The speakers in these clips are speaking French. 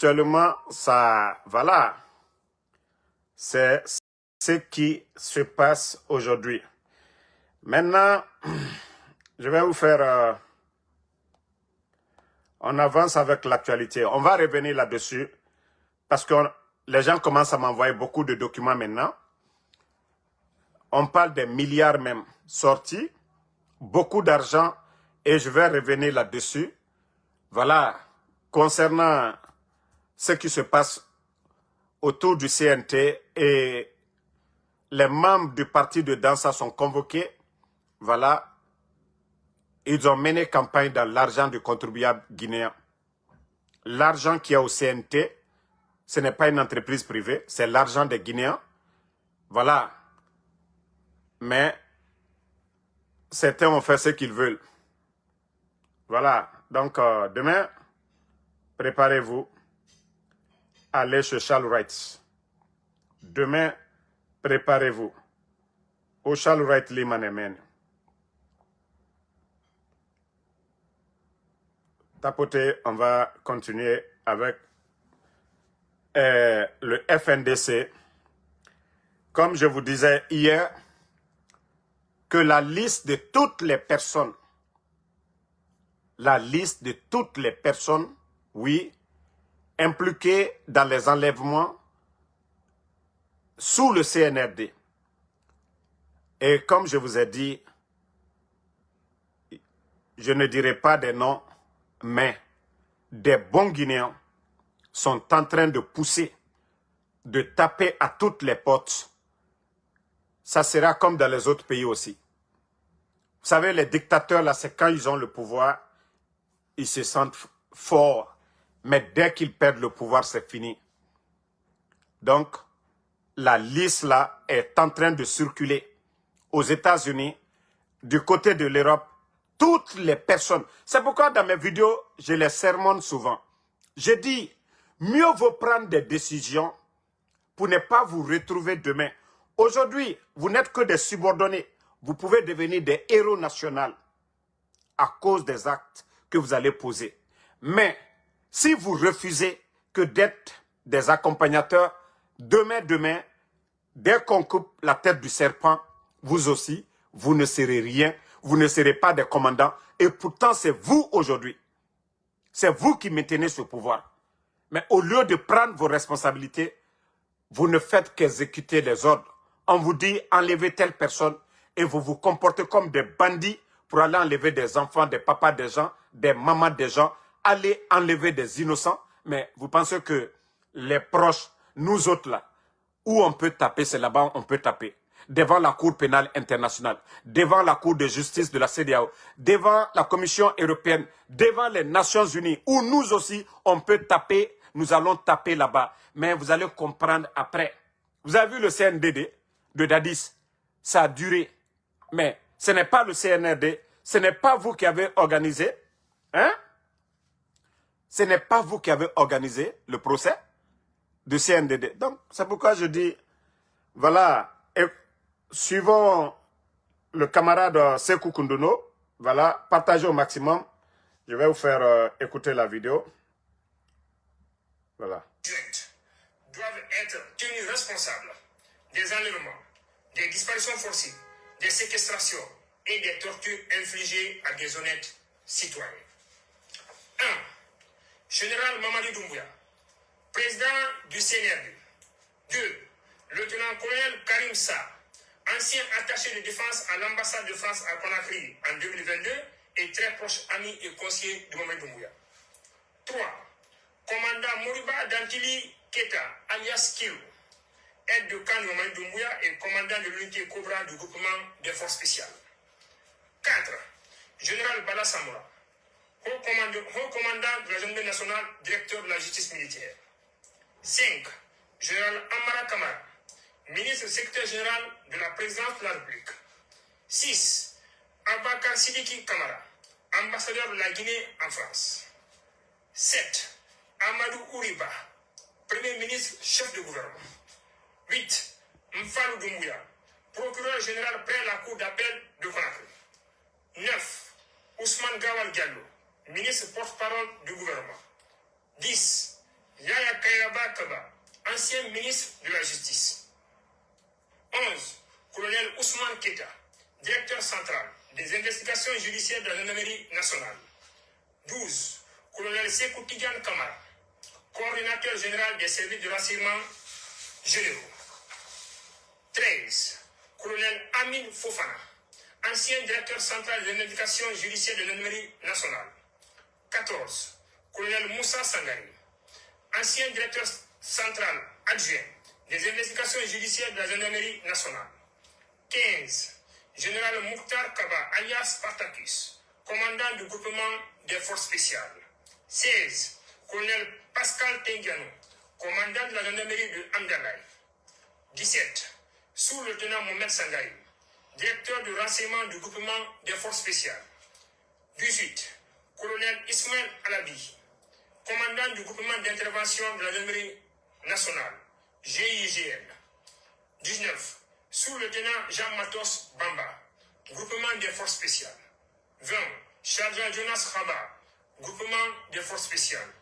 Actuellement, ça, voilà, c'est ce qui se passe aujourd'hui. Maintenant, je vais vous faire... on avance avec l'actualité. On va revenir là-dessus parce que les gens commencent à m'envoyer beaucoup de documents maintenant. On parle des milliards même sortis, beaucoup d'argent et je vais revenir là-dessus. Voilà, concernant ce qui se passe autour du CNT et les membres du parti de Dansa sont convoqués. Voilà, ils ont mené campagne dans l'argent du contribuable guinéen. L'argent qu'il y a au CNT, ce n'est pas une entreprise privée, c'est l'argent des Guinéens. Voilà. Mais certains ont fait ce qu'ils veulent. Voilà. Donc, demain, préparez-vous. Allez chez Charles Wright. Demain, préparez-vous. Au Charles Wright Limanemen. Tapoter, on va continuer avec le FNDC. Comme je vous disais hier, que la liste de toutes les personnes, oui, impliquées dans les enlèvements sous le CNRD. Et comme je vous ai dit, je ne dirai pas des noms, mais des bons Guinéens sont en train de pousser, de taper à toutes les portes. Ça sera comme dans les autres pays aussi. Vous savez, les dictateurs, là, c'est quand ils ont le pouvoir, ils se sentent forts. Mais dès qu'ils perdent le pouvoir, c'est fini. Donc, la liste, là, est en train de circuler aux États-Unis, du côté de l'Europe, toutes les personnes. C'est pourquoi dans mes vidéos, je les sermonne souvent. Je dis, mieux vaut prendre des décisions pour ne pas vous retrouver demain. Aujourd'hui, vous n'êtes que des subordonnés. Vous pouvez devenir des héros nationaux à cause des actes que vous allez poser. Mais si vous refusez que d'être des accompagnateurs, demain, dès qu'on coupe la tête du serpent, vous aussi, vous ne serez rien, vous ne serez pas des commandants. Et pourtant, c'est vous aujourd'hui. C'est vous qui maintenez ce pouvoir. Mais au lieu de prendre vos responsabilités, vous ne faites qu'exécuter les ordres. On vous dit enlevez telle personne et vous vous comportez comme des bandits pour aller enlever des enfants, des papas des gens, des mamans des gens, aller enlever des innocents. Mais vous pensez que les proches, nous autres là, où on peut taper, c'est là-bas où on peut taper. Devant la Cour pénale internationale, devant la Cour de justice de la CEDEAO, devant la Commission européenne, devant les Nations unies, où nous aussi, on peut taper, nous allons taper là-bas. Mais vous allez comprendre après. Vous avez vu le CNDD de Dadis, ça a duré. Mais ce n'est pas le CNRD, ce n'est pas vous qui avez organisé, hein? Ce n'est pas vous qui avez organisé le procès du CNDD. Donc, c'est pourquoi je dis, voilà, et suivons le camarade Sekou Koundono, voilà, partagez au maximum. Je vais vous faire écouter la vidéo. Voilà. Doivent être tenus responsables des enlèvements, des disparitions forcées, des séquestrations et des tortures infligées à des honnêtes citoyens. 1. Général Mamadi Doumbouya, président du CNRD. 2. Lieutenant-colonel Karim Sa, ancien attaché de défense à l'ambassade de France à Conakry en 2022 et très proche ami et conseiller de Mamadi Doumbouya. 3. Commandant Moriba Dantili Keta, alias Kilo, aide de camp de Mamadi Doumbouya et commandant de l'unité Cobra du groupement des forces spéciales. 4. Général Bala Samoura, haut commandant de la gendarmerie nationale, directeur de la justice militaire. 5. Général Amara Kamara, ministre secrétaire général de la présidence de la République. 6. Abakar Sidiki Kamara, ambassadeur de la Guinée en France. 7. Amadou Ouriba, premier ministre, chef de gouvernement. 8. Mfalou Doumbouya, procureur général près la cour d'appel de Conakry. 9. Ousmane Gawal Diallo, ministre porte-parole du gouvernement. 10. Kaba, ancien ministre de la Justice. 11. Colonel Ousmane Keta, directeur central des investigations judiciaires de la gendarmerie nationale. 12. Colonel Sekou Tidiane Kamara, coordinateur général des services de renseignement généraux. 13. Colonel Amin Fofana, ancien directeur central des investigations judiciaires de la gendarmerie nationale. 14. Colonel Moussa Sangari, ancien directeur central adjoint des investigations judiciaires de la gendarmerie nationale. 15. Général Mouktar Kaba, alias Spartacus, commandant du groupement des forces spéciales. 16. Colonel Pascal Tengiano, commandant de la gendarmerie de Amdalaï. 17. Sous-lieutenant Mohamed Sangaï, directeur du renseignement du groupement des forces spéciales. 18. Colonel Ismaël Alabi, commandant du groupement d'intervention de la gendarmerie nationale, GIGN. 19. Sous-lieutenant Jean-Matos Bamba, groupement des forces spéciales. 20. Sergent Jonas Khaba, groupement des forces spéciales.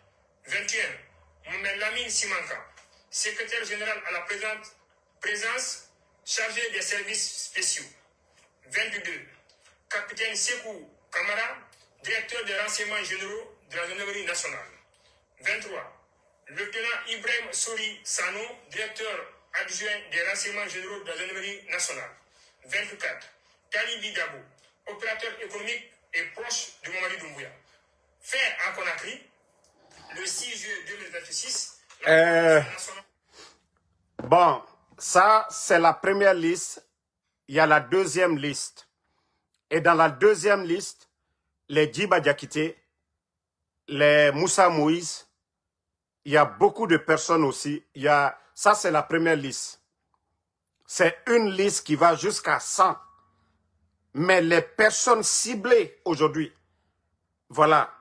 21. Mohamed Lamine Simanka, secrétaire général à la présence chargé des services spéciaux. 22. Capitaine Sekou Kamara, directeur des renseignements généraux de la gendarmerie nationale. 23. Lieutenant Ibrahim Souri Sano, directeur adjoint des renseignements généraux de la gendarmerie nationale. 24. Talibi Dabo, opérateur économique et proche de Mamadi Doumbouya. Fait à Conakry, le 6 juillet 2026, la nationale... Bon, ça, c'est la première liste. Il y a la deuxième liste. Et dans la deuxième liste, les Djiba Diakité, les Moussa Moïse, il y a beaucoup de personnes aussi. Ça, c'est la première liste. C'est une liste qui va jusqu'à 100. Mais les personnes ciblées aujourd'hui, voilà.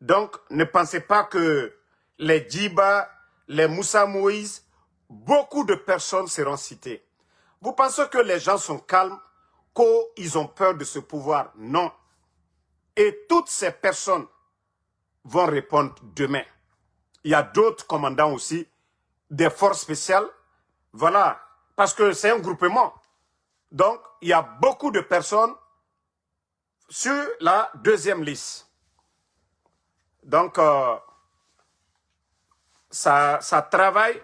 Donc, ne pensez pas que les Djiba, les Moussa Moïse, beaucoup de personnes seront citées. Vous pensez que les gens sont calmes, qu'ils ont peur de ce pouvoir? Non. Et toutes ces personnes vont répondre demain. Il y a d'autres commandants aussi, des forces spéciales. Voilà, parce que c'est un groupement. Donc, il y a beaucoup de personnes sur la deuxième liste. Donc, ça travaille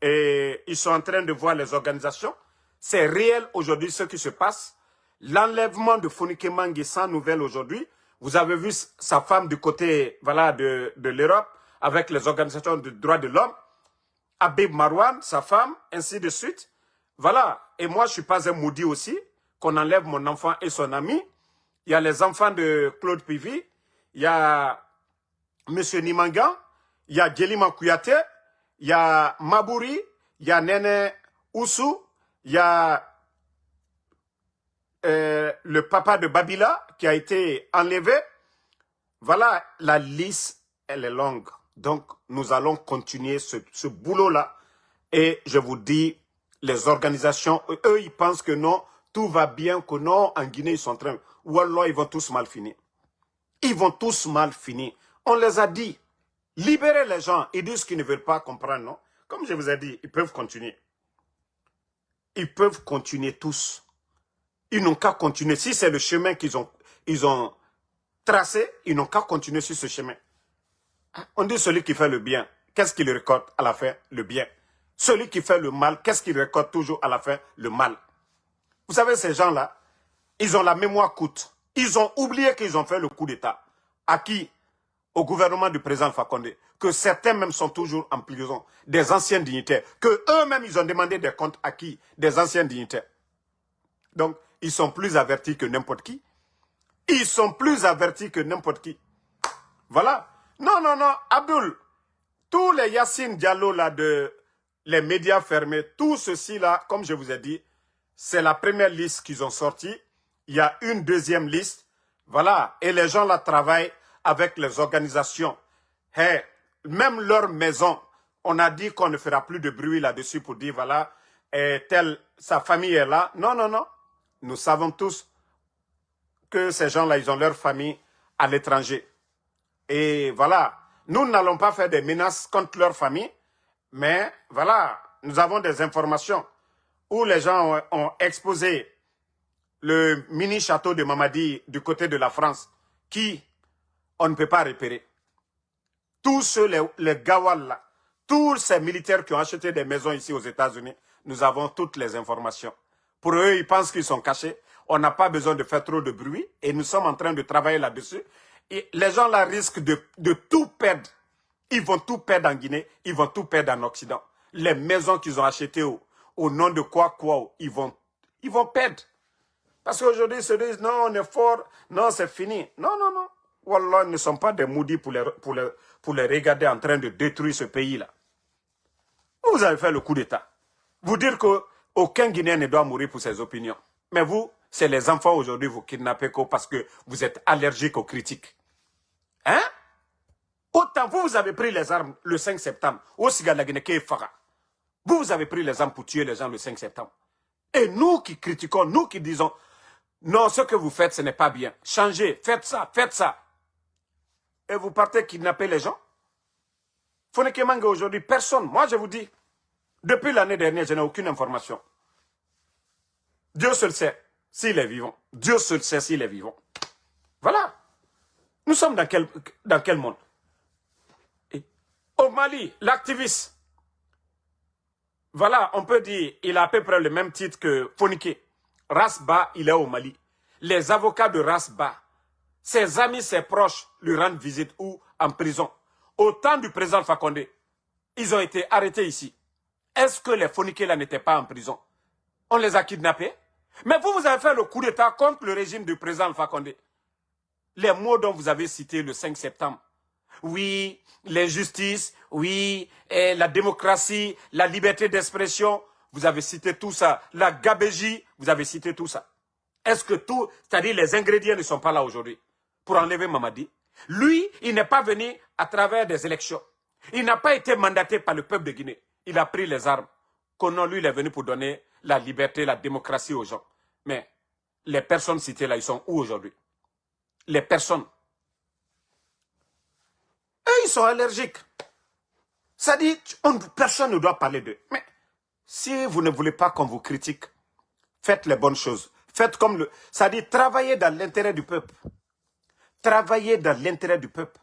et ils sont en train de voir les organisations. C'est réel aujourd'hui ce qui se passe. L'enlèvement de Fonike Mangue sans nouvelles aujourd'hui. Vous avez vu sa femme du côté voilà, de l'Europe avec les organisations de droits de l'homme. Habib Marwan, sa femme, ainsi de suite. Voilà. Et moi, je ne suis pas un maudit aussi, qu'on enlève mon enfant et son ami. Il y a les enfants de Claude Pivi. Il y a M. Nimanga. Il y a Djelima Kouyaté. Il y a Mabouri. Il y a Nene Oussou. Il y a le papa de Babila qui a été enlevé. Voilà, la liste, elle est longue. Donc, nous allons continuer ce boulot-là. Et je vous dis, les organisations, eux, ils pensent que non, tout va bien, que non, en Guinée, ils sont en train... Ou alors, ils vont tous mal finir. Ils vont tous mal finir. On les a dit, libérez les gens. Ils disent qu'ils ne veulent pas comprendre, non? Comme je vous ai dit, ils peuvent continuer. Ils peuvent continuer tous. Ils n'ont qu'à continuer. Si c'est le chemin qu'ils ont tracé, ils n'ont qu'à continuer sur ce chemin. On dit celui qui fait le bien, qu'est-ce qu'il récolte à la fin? Le bien. Celui qui fait le mal, qu'est-ce qu'il récolte toujours à la fin? Le mal. Vous savez, ces gens-là, ils ont la mémoire courte. Ils ont oublié qu'ils ont fait le coup d'État. À qui? Au gouvernement du président Fakonde. Que certains même sont toujours en prison. Des anciens dignitaires. Que eux-mêmes, ils ont demandé des comptes à qui? Des anciens dignitaires. Donc, ils sont plus avertis que n'importe qui. Ils sont plus avertis que n'importe qui. Voilà. Non, non, non, Abdul, tous les Yassine Diallo là de les médias fermés, tout ceci là, comme je vous ai dit, c'est la première liste qu'ils ont sortie. Il y a une deuxième liste. Voilà. Et les gens là travaillent avec les organisations. Hey, même leur maison, on a dit qu'on ne fera plus de bruit là-dessus pour dire voilà, sa famille est là. Non, non, non. Nous savons tous que ces gens-là, ils ont leur famille à l'étranger. Et voilà, nous n'allons pas faire des menaces contre leur famille. Mais voilà, nous avons des informations où les gens ont exposé le mini-château de Mamadi du côté de la France, qui on ne peut pas repérer. Tous ceux, les Gawal là, tous ces militaires qui ont acheté des maisons ici aux États-Unis, nous avons toutes les informations. Pour eux, ils pensent qu'ils sont cachés. On n'a pas besoin de faire trop de bruit et nous sommes en train de travailler là-dessus. Et les gens là risquent de tout perdre. Ils vont tout perdre en Guinée, ils vont tout perdre en Occident. Les maisons qu'ils ont achetées au nom de quoi, ils vont perdre. Parce qu'aujourd'hui, ils se disent, non, on est fort, non, c'est fini. Non, non, non. Wallah, ils ne sont pas des maudits pour les regarder en train de détruire ce pays-là. Vous avez fait le coup d'État. Vous dire qu'aucun Guinéen ne doit mourir pour ses opinions. Mais vous, c'est les enfants aujourd'hui, vous kidnappez parce que vous êtes allergiques aux critiques. Hein? Autant vous avez pris les armes le 5 septembre. Vous avez pris les armes pour tuer les gens le 5 septembre. Et nous qui critiquons, nous qui disons, non, ce que vous faites, ce n'est pas bien. Changez, faites ça, faites ça. Et vous partez kidnapper les gens. Fonekemanga aujourd'hui, personne. Moi, je vous dis, depuis l'année dernière, je n'ai aucune information. Dieu seul sait s'il est vivant. Dieu seul sait s'il est vivant. Voilà. Nous sommes dans quel monde? Et au Mali, l'activiste, voilà, on peut dire, il a à peu près le même titre que Fonike. Rasba, il est au Mali. Les avocats de Rasba, ses amis, ses proches lui rendent visite ou en prison. Au temps du président Fakonde, ils ont été arrêtés ici. Est-ce que les Fonike là n'étaient pas en prison? On les a kidnappés. Mais vous avez fait le coup d'État contre le régime du président Fakonde. Les mots dont vous avez cités le 5 septembre. Oui, l'injustice, oui, et la démocratie, la liberté d'expression, vous avez cité tout ça. La gabégie, vous avez cité tout ça. Est-ce que tout, c'est-à-dire les ingrédients ne sont pas là aujourd'hui pour enlever Mamadi? Lui, il n'est pas venu à travers des élections. Il n'a pas été mandaté par le peuple de Guinée. Il a pris les armes. Qu'on lui, il est venu pour donner la liberté, la démocratie aux gens. Mais les personnes citées là, ils sont où aujourd'hui? Les personnes. Eux, ils sont allergiques. Ça dit, personne ne doit parler d'eux. Mais si vous ne voulez pas qu'on vous critique, faites les bonnes choses. Faites comme le... Ça dit, travaillez dans l'intérêt du peuple. Travaillez dans l'intérêt du peuple.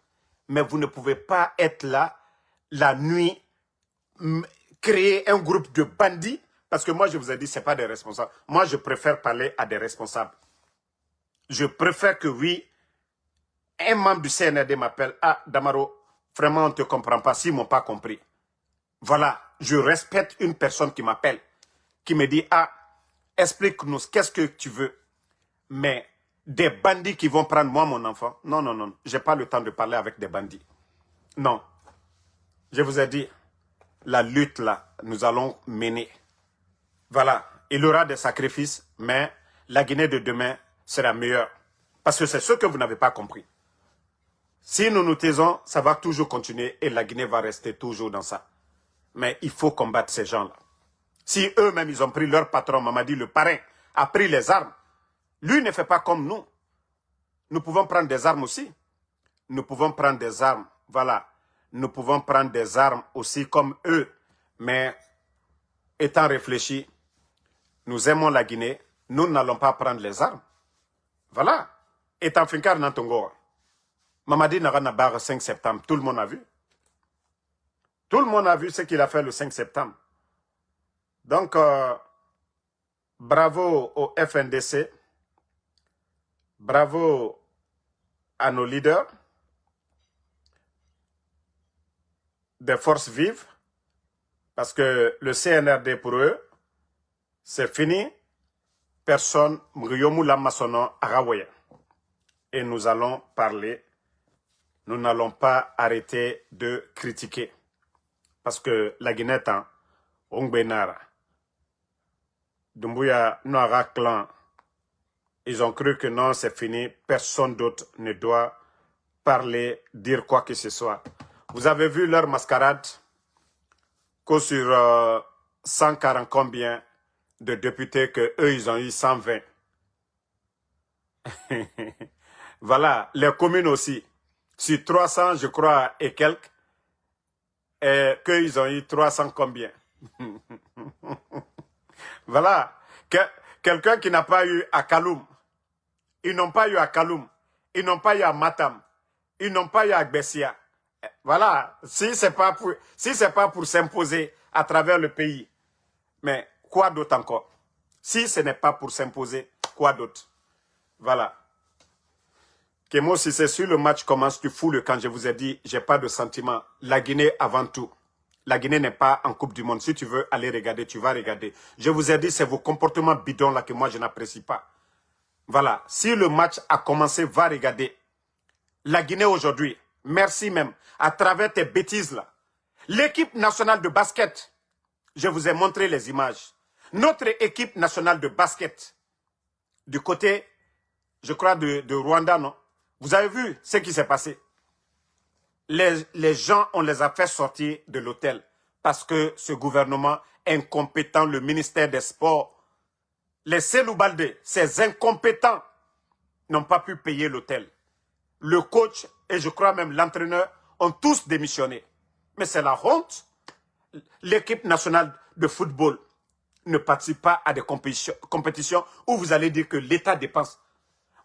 Mais vous ne pouvez pas être là, la nuit, créer un groupe de bandits. Parce que moi, je vous ai dit, ce n'est pas des responsables. Moi, je préfère parler à des responsables. Je préfère que, oui, un membre du CNRD m'appelle, ah, Damaro, vraiment, on ne te comprend pas, s'ils ne m'ont pas compris. Voilà, je respecte une personne qui m'appelle, qui me dit, ah, explique-nous, qu'est-ce que tu veux? Mais des bandits qui vont prendre moi, mon enfant, non, non, non, je n'ai pas le temps de parler avec des bandits. Non, je vous ai dit, la lutte là, nous allons mener. Voilà, il y aura des sacrifices, mais la Guinée de demain sera meilleure. Parce que c'est ce que vous n'avez pas compris. Si nous nous taisons, ça va toujours continuer et la Guinée va rester toujours dans ça. Mais il faut combattre ces gens-là. Si eux-mêmes, ils ont pris leur patron, Mamadi, le parrain, a pris les armes, lui ne fait pas comme nous. Nous pouvons prendre des armes aussi. Nous pouvons prendre des armes, voilà. Nous pouvons prendre des armes aussi comme eux. Mais étant réfléchis, nous aimons la Guinée, nous n'allons pas prendre les armes. Voilà. Étant finkar Nantongo. Mamadi Naranabar le 5 septembre, tout le monde a vu. Tout le monde a vu ce qu'il a fait le 5 septembre. Donc, bravo au FNDC, bravo à nos leaders des forces vives, parce que le CNRD pour eux, c'est fini. Personne, Mriyomu Lamasono Arawaye. Et nous allons parler. Nous n'allons pas arrêter de critiquer. Parce que la Guinée est en Ongbenara. Doumbouya, Noara Clan, ils ont cru que non, c'est fini. Personne d'autre ne doit parler, dire quoi que ce soit. Vous avez vu leur mascarade que sur 140 combien de députés que eux ils ont eu 120. Voilà, les communes aussi. Sur 300, je crois, et quelques, qu'ils ont eu 300 combien. Voilà. Quelqu'un qui n'a pas eu à Kaloum. Ils n'ont pas eu à Kaloum. Ils n'ont pas eu à Matam. Ils n'ont pas eu à Gbessia. Voilà. Si ce n'est pas pour s'imposer à travers le pays. Mais quoi d'autre encore? Si ce n'est pas pour s'imposer, quoi d'autre? Voilà. Kémo, si c'est sur le match commence, tu fous le camp. Je vous ai dit, j'ai pas de sentiment. La Guinée avant tout. La Guinée n'est pas en Coupe du Monde. Si tu veux aller regarder, tu vas regarder. Je vous ai dit, c'est vos comportements bidons là que moi je n'apprécie pas. Voilà. Si le match a commencé, va regarder. La Guinée aujourd'hui, merci même, à travers tes bêtises là. L'équipe nationale de basket, je vous ai montré les images. Notre équipe nationale de basket, du côté, je crois, de Rwanda, non? Vous avez vu ce qui s'est passé? Les gens, on les a fait sortir de l'hôtel parce que ce gouvernement incompétent, le ministère des Sports, les Selou Baldé, ces incompétents n'ont pas pu payer l'hôtel. Le coach et je crois même l'entraîneur ont tous démissionné. Mais c'est la honte. L'équipe nationale de football ne participe pas à des compétitions où vous allez dire que l'État dépense.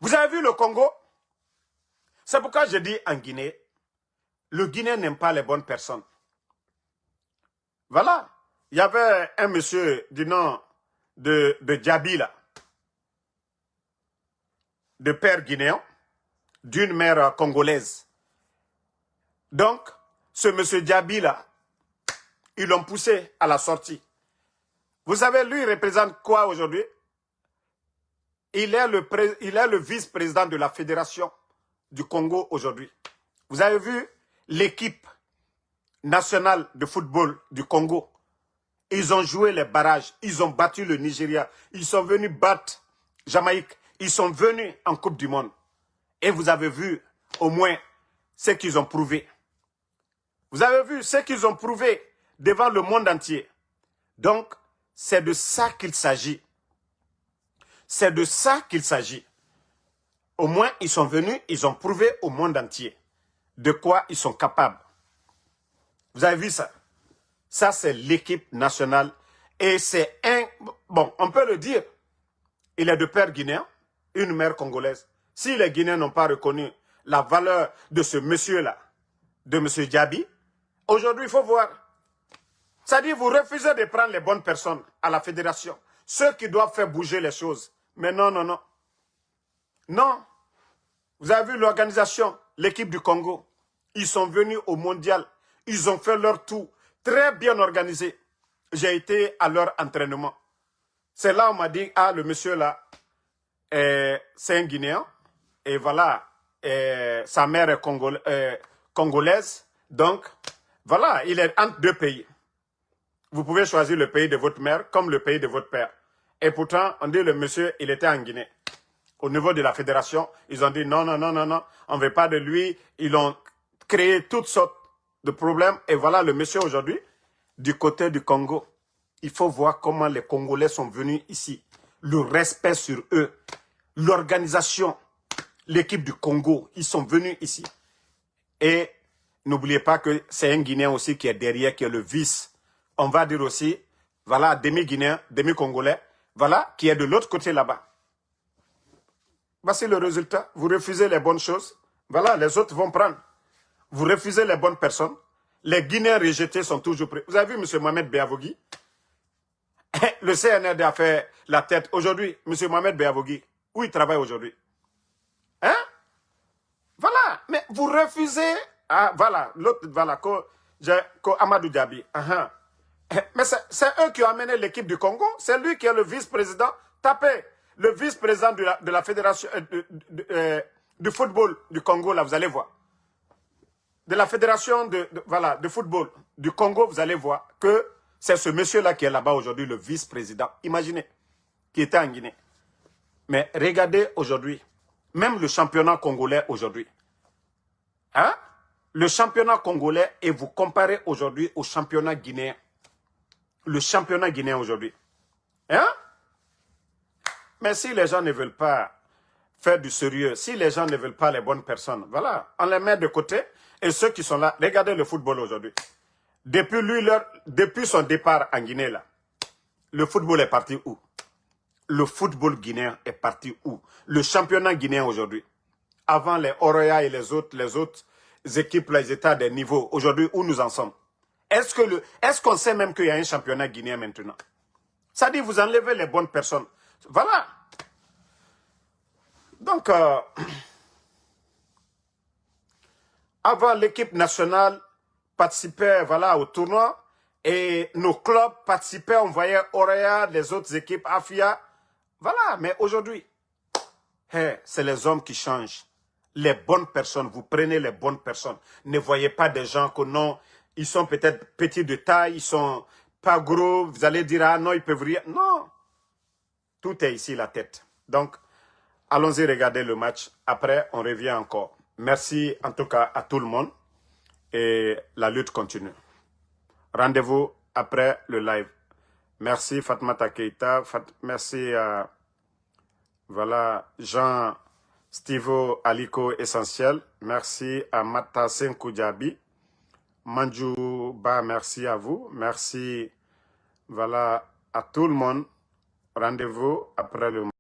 Vous avez vu le Congo? C'est pourquoi je dis en Guinée, le Guinéen n'aime pas les bonnes personnes. Voilà. Il y avait un monsieur du nom de Djabi, là, de père guinéen, d'une mère congolaise. Donc, ce monsieur Djabi, là, ils l'ont poussé à la sortie. Vous savez, lui, il représente quoi aujourd'hui? Il est le vice-président de la Fédération du Congo aujourd'hui. Vous avez vu l'équipe nationale de football du Congo? Ils ont joué les barrages, ils ont battu le Nigeria, ils sont venus battre Jamaïque, ils sont venus en Coupe du Monde. Et vous avez vu au moins ce qu'ils ont prouvé. Vous avez vu ce qu'ils ont prouvé devant le monde entier. Donc, c'est de ça qu'il s'agit. C'est de ça qu'il s'agit. Au moins, ils sont venus, ils ont prouvé au monde entier de quoi ils sont capables. Vous avez vu ça? Ça, c'est l'équipe nationale. Et c'est un... Bon, on peut le dire. Il est de père guinéen, une mère congolaise. Si les Guinéens n'ont pas reconnu la valeur de ce monsieur-là, de monsieur Djabi, aujourd'hui, il faut voir. C'est-à-dire, vous refusez de prendre les bonnes personnes à la fédération. Ceux qui doivent faire bouger les choses. Mais non, non, non. Non. Vous avez vu l'organisation, l'équipe du Congo. Ils sont venus au mondial. Ils ont fait leur tour. Très bien organisé. J'ai été à leur entraînement. C'est là où on m'a dit, ah, le monsieur là, c'est un Guinéen. Et voilà, sa mère est congolaise. Donc, voilà, il est entre deux pays. Vous pouvez choisir le pays de votre mère comme le pays de votre père. Et pourtant, on dit le monsieur, il était en Guinée. Au niveau de la fédération, ils ont dit non, non, non, non, non, on ne veut pas de lui. Ils ont créé toutes sortes de problèmes. Et voilà le monsieur aujourd'hui, du côté du Congo. Il faut voir comment les Congolais sont venus ici. Le respect sur eux. L'organisation, l'équipe du Congo, ils sont venus ici. Et n'oubliez pas que c'est un Guinéen aussi qui est derrière, qui est le vice. On va dire aussi, voilà, demi-Guinéen, demi-Congolais, voilà, qui est de l'autre côté là-bas. Voici le résultat. Vous refusez les bonnes choses. Voilà, les autres vont prendre. Vous refusez les bonnes personnes. Les Guinéens rejetés sont toujours prêts. Vous avez vu M. Mohamed Beavogui? Le CNRD a fait la tête. Aujourd'hui, M. Mohamed Beavogui, où il travaille aujourd'hui? Hein? Voilà. Mais vous refusez. Ah, voilà. L'autre, voilà. Amadou Djabi. Mais c'est eux qui ont amené l'équipe du Congo. C'est lui qui est le vice-président. Tapez. Le vice-président de la fédération du football du Congo, là, vous allez voir. De la fédération de football du Congo, vous allez voir que c'est ce monsieur-là qui est là-bas aujourd'hui, le vice-président. Imaginez, qui était en Guinée. Mais regardez aujourd'hui, même le championnat congolais aujourd'hui. Hein? Le championnat congolais, et vous comparez aujourd'hui au championnat guinéen. Le championnat guinéen aujourd'hui. Hein? Mais si les gens ne veulent pas faire du sérieux, si les gens ne veulent pas les bonnes personnes, voilà, on les met de côté. Et ceux qui sont là, regardez le football aujourd'hui. Depuis son départ en Guinée, là, le football est parti où? Le football guinéen est parti où? Le championnat guinéen aujourd'hui. Avant les Oroya et les autres équipes, là, ils étaient à des niveaux. Aujourd'hui, où nous en sommes? Est-ce qu'on sait même qu'il y a un championnat guinéen maintenant? Ça dit, vous enlevez les bonnes personnes. Voilà. Donc, avant, l'équipe nationale participait voilà, au tournoi et nos clubs participaient, on voyait Oroya, les autres équipes, Afia. Voilà, mais aujourd'hui, c'est les hommes qui changent. Les bonnes personnes, vous prenez les bonnes personnes. Ne voyez pas des gens que non, ils sont peut-être petits de taille, ils sont pas gros, vous allez dire, ah non, ils peuvent rien. Non, tout est ici la tête. Donc, allons-y regarder le match. Après, on revient encore. Merci en tout cas à tout le monde. Et la lutte continue. Rendez-vous après le live. Merci Fatmata Keita. Merci à voilà, Jean Stivo Aliko Essentiel. Merci à Mata Senkoudiabi. Manjou Ba, merci à vous. Merci voilà, à tout le monde. Rendez-vous après le